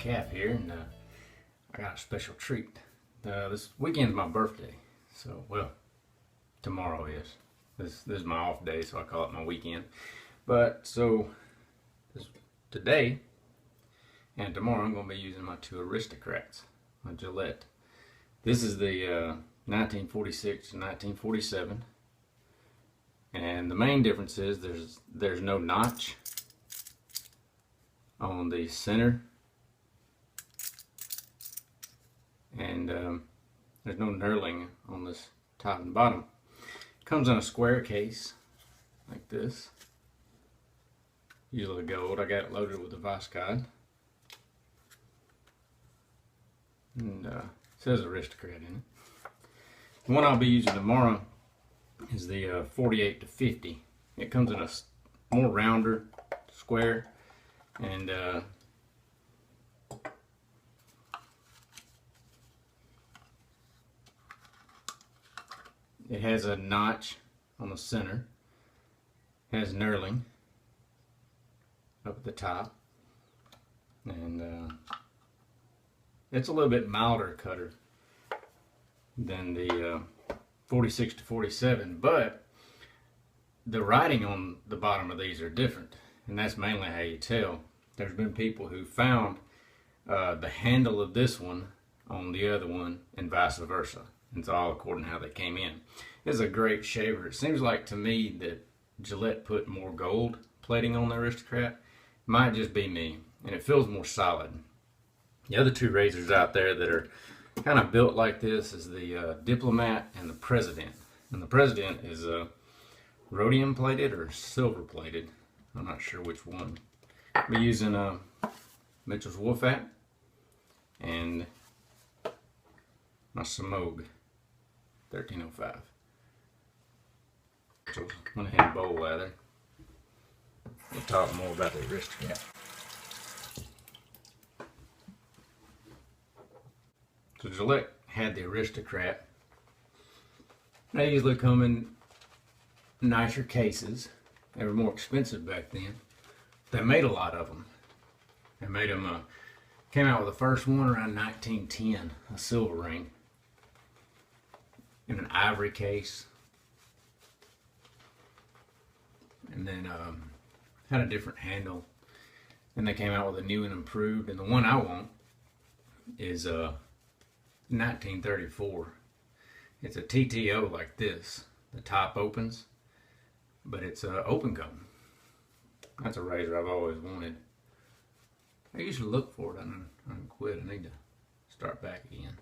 calf here, and I got a special treat. This weekend's my birthday, so, well, tomorrow is. This is my off day, so I call it my weekend. But, so, today and tomorrow I'm going to be using my two Aristocrats, my Gillette. This is the 1946 to 1947. And the main difference is there's no notch on the center, and there's no knurling on this top and bottom. It comes in a square case like this, usually gold. I got it loaded with the Voskhod, and it says Aristocrat in it. The one I'll be using tomorrow is the 48 to 50. It comes in a more rounder square, and it has a notch on the center, has knurling up at the top, and it's a little bit milder cutter than the 46 to 47, but the writing on the bottom of these are different, and that's mainly how you tell. There's been people who found the handle of this one on the other one and vice versa. It's all according to how they came in. It's a great shaver. It seems like to me that Gillette put more gold plating on the Aristocrat. Might just be me, and it feels more solid. The other two razors out there that are kind of built like this is the Diplomat and the President. And the President is rhodium plated or silver plated. I'm not sure which one. I'll be using Mitchell's Wolfat and my Semogue 1305. So I went ahead and bowl lather. We'll talk more about the Aristocrat. So Gillette had the Aristocrat. They usually come in nicer cases. They were more expensive back then. They made a lot of them. They made them, came out with the first one around 1910, a silver ring, in an ivory case. And then had a different handle. Then they came out with a new and improved. And the one I want is 1934. It's a TTO like this. The top opens, but it's open comb. That's a razor I've always wanted. I usually look for it. I quit. I need to start back again.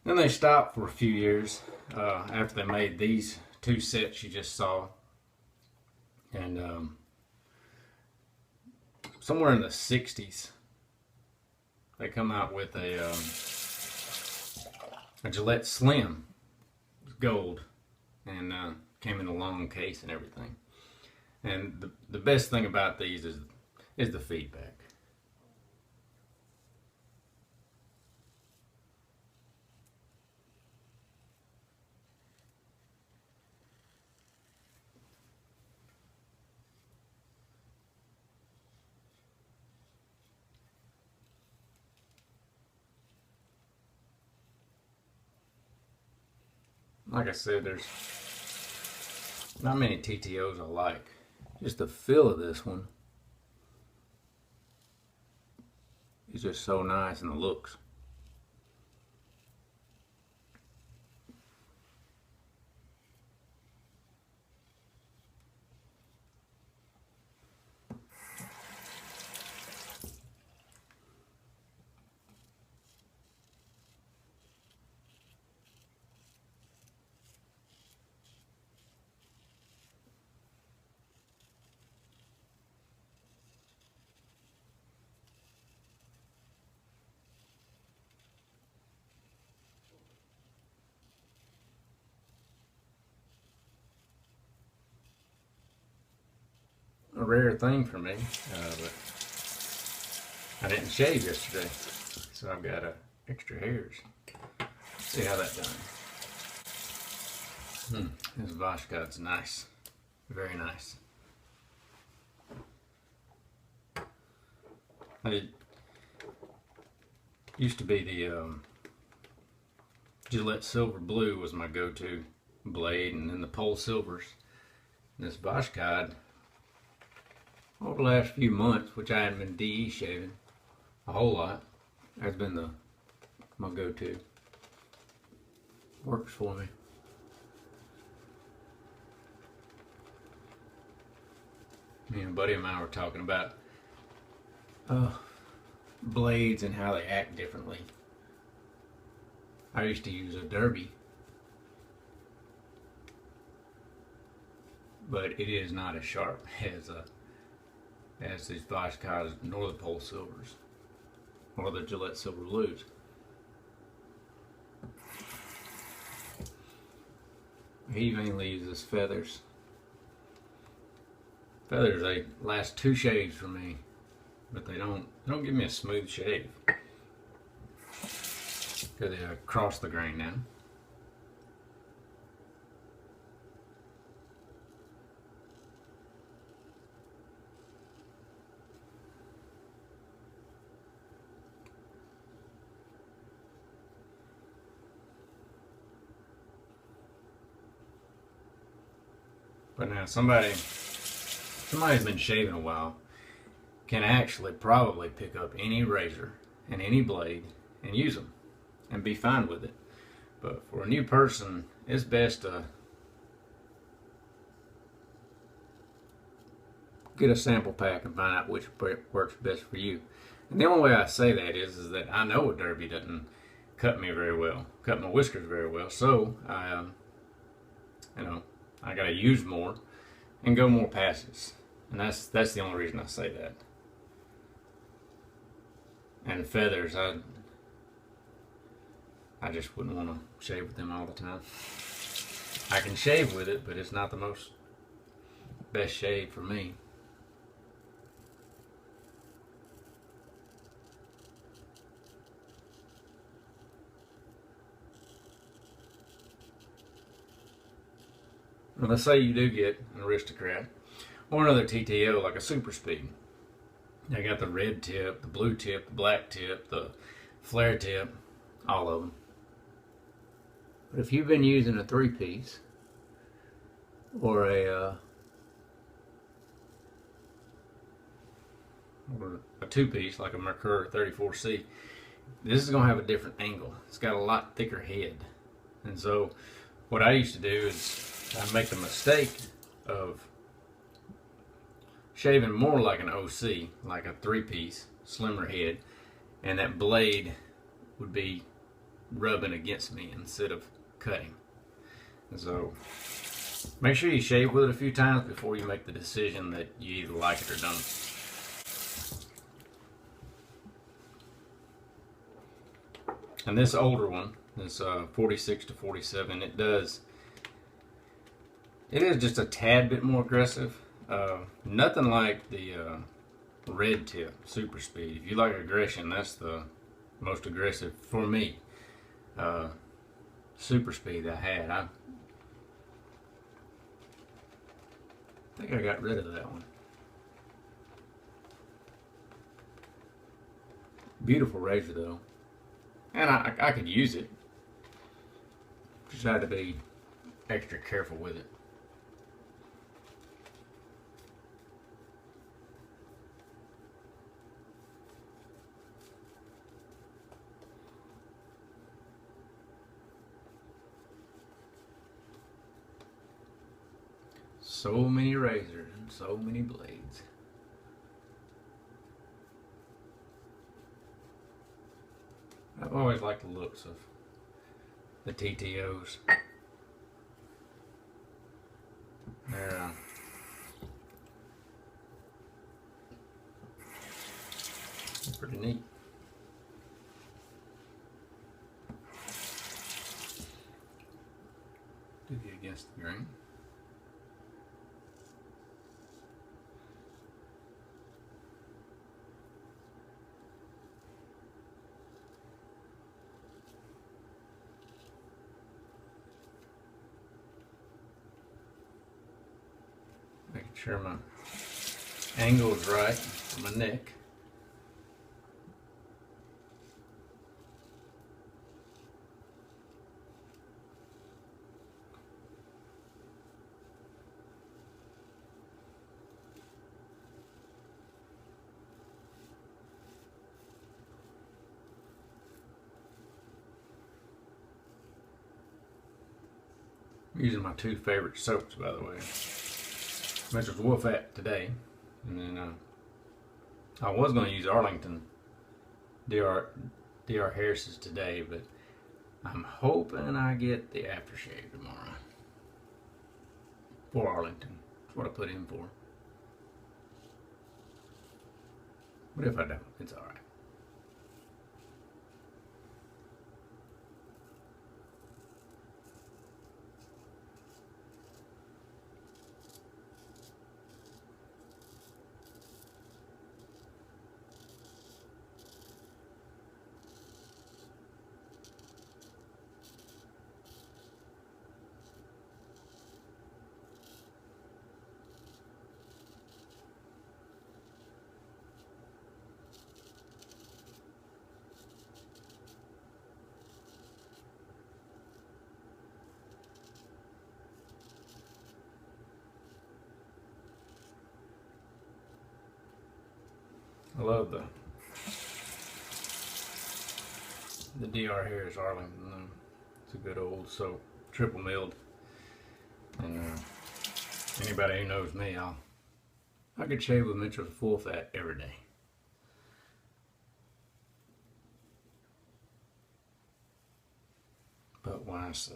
Then they stopped for a few years after they made these two sets you just saw. And somewhere in the 60s, they come out with a Gillette Slim, gold, and came in a long case and everything. And the best thing about these is the feedback. Like I said, there's not many TTOs I like. Just the feel of this one is just so nice, and the looks. A rare thing for me, but I didn't shave yesterday, so I've got extra hairs. Let's see how that done. This Voskhad's nice. Very nice. It used to be the Gillette Silver Blue was my go-to blade, and then the Pole Silvers. And this Voskhod, over the last few months, which I haven't been DE shaving a whole lot, has been my go-to. Works for me. Me and a buddy of mine were talking about blades and how they act differently. I used to use a Derby, but it is not as sharp as these Voskhods nor the Pole Silvers or the Gillette Silver Blues. He mainly uses feathers. Feathers, they last 2 shaves for me, but they don't give me a smooth shave because they cross the grain now. But now somebody's been shaving a while can actually probably pick up any razor and any blade and use them and be fine with it. But for a new person, it's best to get a sample pack and find out which works best for you. And the only way I say that is that I know a Derby doesn't cut me very well, cut my whiskers very well, so I gotta use more and go more passes. And that's the only reason I say that. And feathers, I just wouldn't want to shave with them all the time. I can shave with it, but it's not the best shave for me. Well, let's say you do get an Aristocrat or another TTO like a Super Speed. They got the red tip, the blue tip, the black tip, the flare tip, all of them. But if you've been using a 3-piece or a 2-piece like a Merkur 34C, this is going to have a different angle. It's got a lot thicker head. And so what I used to do is I make the mistake of shaving more like an OC, like a 3-piece, slimmer head, and that blade would be rubbing against me instead of cutting. And so make sure you shave with it a few times before you make the decision that you either like it or don't. And this older one, this 46 to 47, it is just a tad bit more aggressive. Nothing like the red tip Super Speed. If you like aggression, that's the most aggressive for me. Super Speed I had. I think I got rid of that one. Beautiful razor though. And I could use it. Just had to be extra careful with it. So many razors and so many blades. I've always liked the looks of the TTOs. They're pretty neat. Do get against the grain. sure my angle's right for my neck. I'm using my two favorite soaps, by the way. Mitchell's Wolfat today, and then I was going to use Arlington DR Harris's today, but I'm hoping I get the aftershave tomorrow for Arlington. That's what I put in for. But if I don't, it's all right. I love the DR Harris Arlington. It's a good old soap, triple milled. And anybody who knows me, I could shave with Mitchell's Full Fat every day. But why so?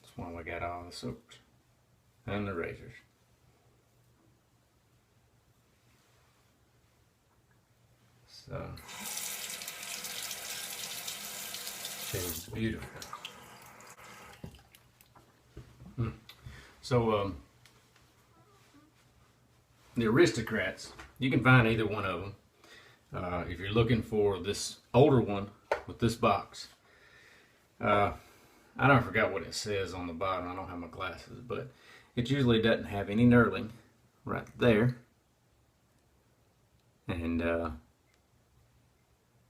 That's why we got all the soaps and the razors. So, shaves beautiful. So, the Aristocrats, you can find either one of them. If you're looking for this older one with this box, I don't forget what it says on the bottom. I don't have my glasses, but it usually doesn't have any knurling right there, and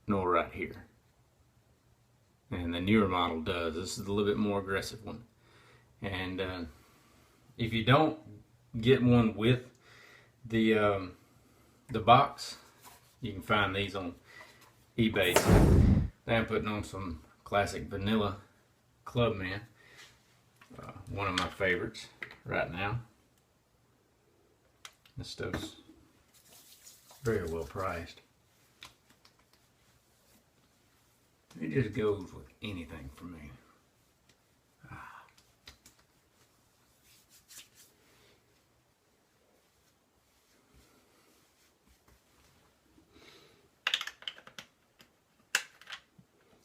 nor right here. And the newer model does. This is a little bit more aggressive one. And if you don't get one with the box, you can find these on eBay. I'm putting on some classic vanilla Clubman, one of my favorites right now. This stuff's very well priced. It just goes with anything for me.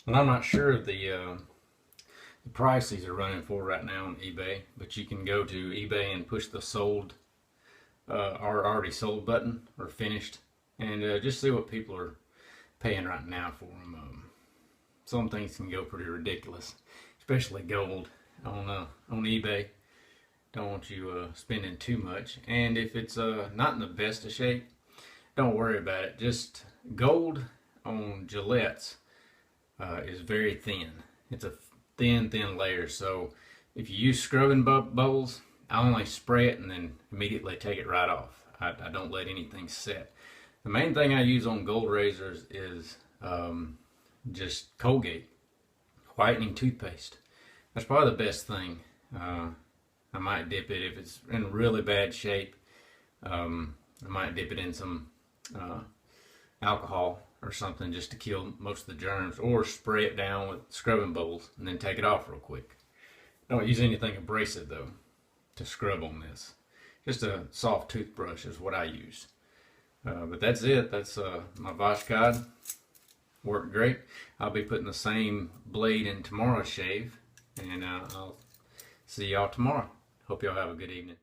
And I'm not sure of the price these are running for right now on eBay, but you can go to eBay and push the sold or already sold button or finished, and just see what people are paying right now for them. Some things can go pretty ridiculous, especially gold on eBay. Don't want you spending too much, and if it's not in the best of shape, don't worry about it. Just gold on Gillette's is very thin. It's a thin layer, so if you use scrubbing bubbles, I only spray it and then immediately take it right off. I don't let anything set. The main thing I use on gold razors is just Colgate whitening toothpaste. That's probably the best thing. I might dip it if it's in really bad shape. I might dip it in some alcohol or something just to kill most of the germs, or spray it down with scrubbing bubbles and then take it off real quick. Don't use anything abrasive though to scrub on this. Just a soft toothbrush is what I use. But that's it. That's my Voskhod. Worked great. I'll be putting the same blade in tomorrow's shave, and I'll see y'all tomorrow. Hope y'all have a good evening.